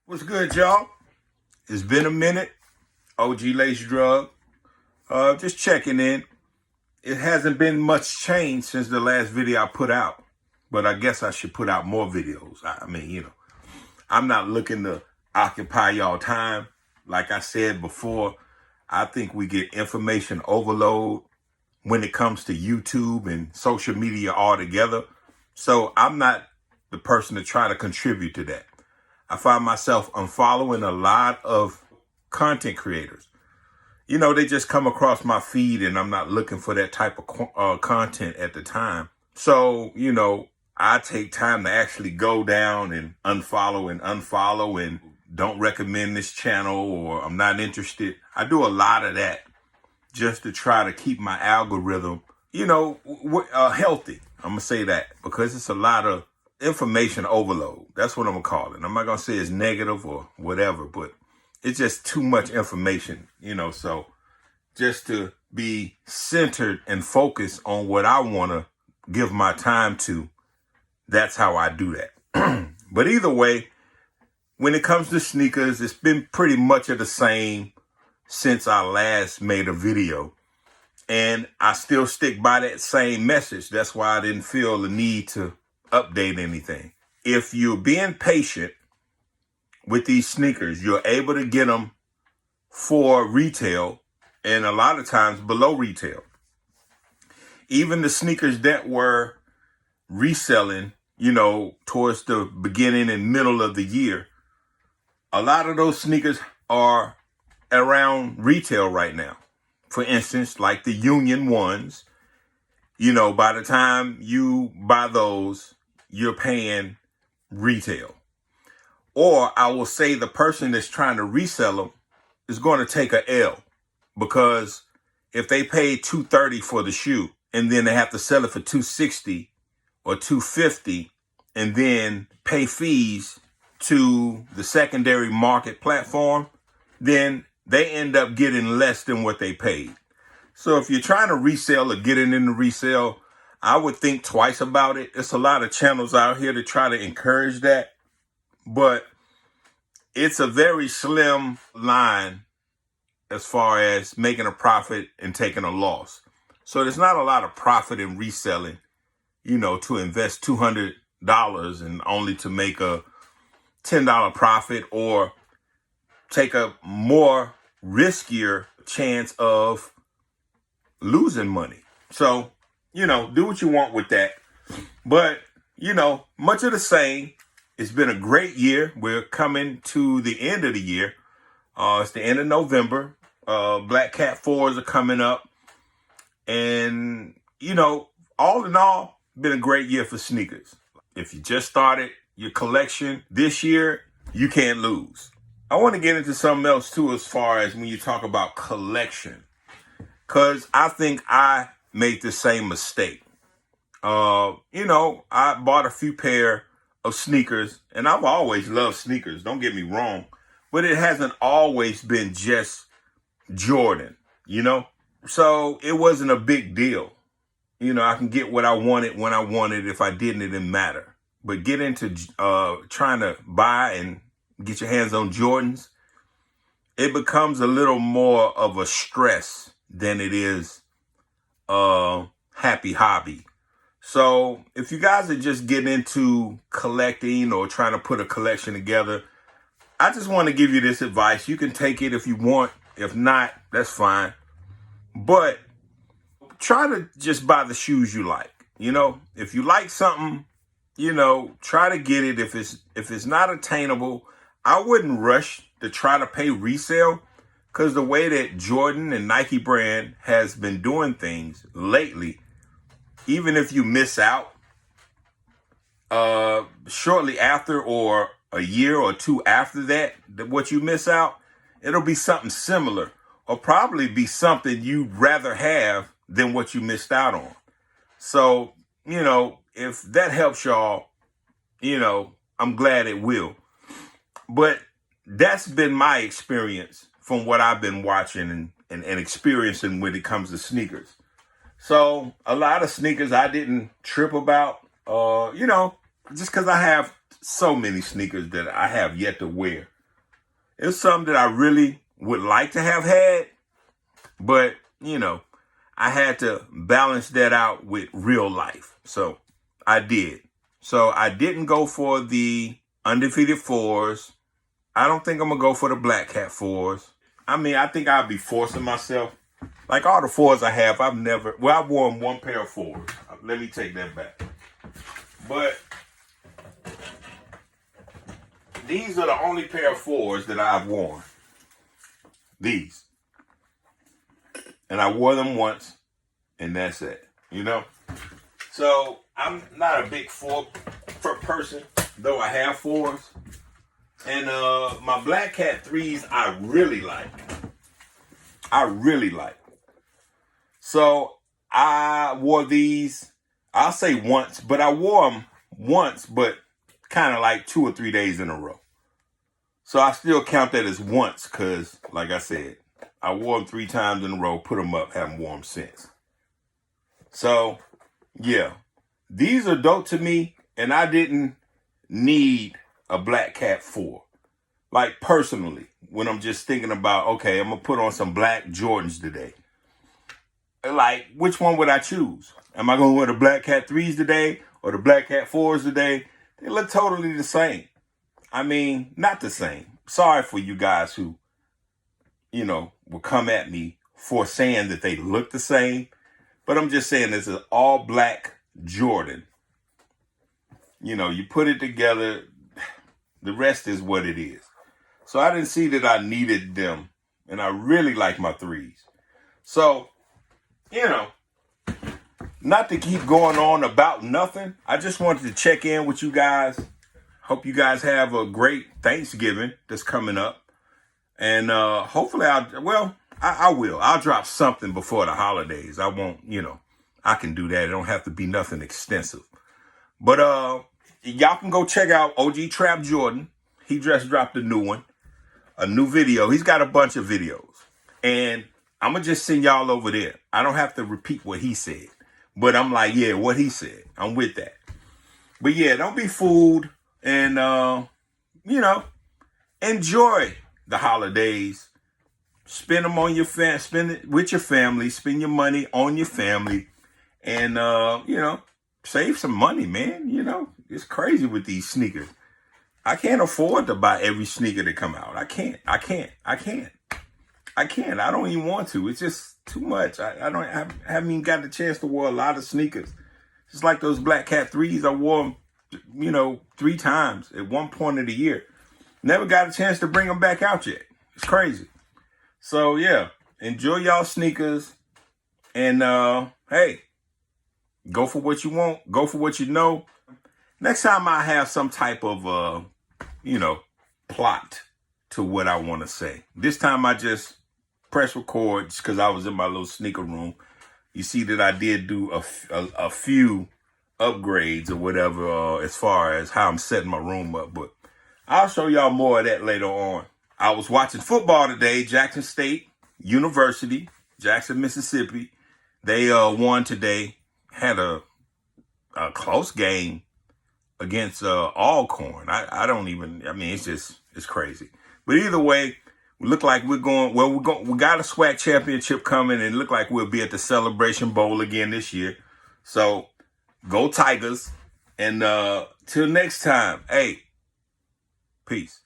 What's good, y'all? It's been a minute. OG Lace Drug. Just checking in. It hasn't been much change since the last video I put out, but I guess I should put out more videos. I mean, I'm not looking to occupy y'all time. Like I said before, I think we get information overload when it comes to YouTube and social media altogether. So I'm not the person to try to contribute to that. I find myself unfollowing a lot of content creators. They just come across my feed and I'm not looking for that type of content at the time. So, I take time to actually go down and unfollow and don't recommend this channel or I'm not interested. I do a lot of that just to try to keep my algorithm, healthy. I'm going to say that because it's a lot of information overload. That's what I'm going to call it. I'm not going to say it's negative or whatever, but it's just too much information, so just to be centered and focused on what I want to give my time to, that's how I do that. But either way, when it comes to sneakers, it's been pretty much of the same since I last made a video. And I still stick by that same message. That's why I didn't feel the need to update anything. If you're being patient with these sneakers, you're able to get them for retail and a lot of times below retail. Even the sneakers that were reselling, towards the beginning and middle of the year, a lot of those sneakers are around retail right now. For instance, like the Union ones, by the time you buy those, you're paying retail. Or I will say the person that's trying to resell them is going to take a L, because if they pay $230 for the shoe and then they have to sell it for $260 or $250 and then pay fees to the secondary market platform, then they end up getting less than what they paid. So if you're trying to resell or get it in the resale, I would think twice about it. It's a lot of channels out here to try to encourage that, but it's a very slim line as far as making a profit and taking a loss. So there's not a lot of profit in reselling, to invest $200 and only to make a $10 profit or take a more riskier chance of losing money. So, do what you want with that. But, much of the same. It's been a great year. We're coming to the end of the year. It's the end of November. Black Cat 4s are coming up. And, all in all, been a great year for sneakers. If you just started your collection this year, you can't lose. I want to get into something else too, as far as when you talk about collection, because I think I made the same mistake. I bought a few pair of sneakers, and I've always loved sneakers, don't get me wrong, but it hasn't always been just Jordan, so it wasn't a big deal. I can get what I wanted when I wanted. If I didn't, it didn't matter. But get into trying to buy and get your hands on Jordans, it becomes a little more of a stress than it is a happy hobby. So if you guys are just getting into collecting or trying to put a collection together, I just want to give you this advice. You can take it if you want. If not, that's fine. But try to just buy the shoes you like. If you like something, try to get it. If it's not attainable, I wouldn't rush to try to pay resale, because the way that Jordan and Nike brand has been doing things lately, even if you miss out shortly after or a year or two after that, what you miss out, it'll be something similar or probably be something you'd rather have than what you missed out on. So, if that helps y'all, I'm glad it will. But that's been my experience from what I've been watching and experiencing when it comes to sneakers. So a lot of sneakers I didn't trip about, just because I have so many sneakers that I have yet to wear. It's something that I really would like to have had, but, you know, I had to balance that out with real life. So I did. So I didn't go for the undefeated fours. I don't think I'm going to go for the Black Cat fours. I mean, I think I'll be forcing myself. Like all the fours I have, I've worn one pair of fours. Let me take that back. But these are the only pair of fours that I've worn. These. And I wore them once, and that's it. You know? So I'm not a big four person, though I have fours. And my Black Cat 3s I really like. So I wore these, I'll say once, but I wore them once, but kind of like 2 or 3 days in a row. So I still count that as once because, like I said, I wore them 3 times in a row, put them up, haven't worn them since. So, yeah, these are dope to me, and I didn't need a Black Cat 4. Like, personally, when I'm just thinking about, okay, I'm going to put on some black Jordans today. Like, which one would I choose? Am I going to wear the Black Cat 3s today or the Black Cat 4s today? They look totally the same. I mean, not the same. Sorry for you guys who, you know, will come at me for saying that they look the same. But I'm just saying this is all black Jordan. You know, you put it together, the rest is what it is. So I didn't see that I needed them. And I really like my 3s. So, you know, not to keep going on about nothing. I just wanted to check in with you guys. Hope you guys have a great Thanksgiving that's coming up. And hopefully I will. I'll drop something before the holidays. I won't, you know, I can do that. It don't have to be nothing extensive. But y'all can go check out OG Trap Jordan. He just dropped a new one. A new video. He's got a bunch of videos. And I'm going to just send y'all over there. I don't have to repeat what he said. But I'm like, yeah, what he said. I'm with that. But yeah, don't be fooled. And, you know, enjoy the holidays. Spend them on spend it with your family. Spend your money on your family. And, you know, save some money, man. You know, it's crazy with these sneakers. I can't afford to buy every sneaker that come out. I can't. I don't even want to. It's just too much. I haven't even got the chance to wear a lot of sneakers. Just like those Black Cat 3s. I wore them, you know, 3 times at one point of the year. Never got a chance to bring them back out yet. It's crazy. So, yeah, enjoy y'all sneakers. And, hey, go for what you want. Go for what you know. Next time I have some type of, you know, plot to what I want to say. This time I just press record because I was in my little sneaker room. You see that I did do a few upgrades or whatever as far as how I'm setting my room up. But I'll show y'all more of that later on. I was watching football today. Jackson State University, Jackson, Mississippi. They won today. Had a close game against Alcorn. It's crazy. But either way, we look like we got a SWAC championship coming, and it look like we'll be at the Celebration Bowl again this year. So go Tigers. And till next time, hey, peace.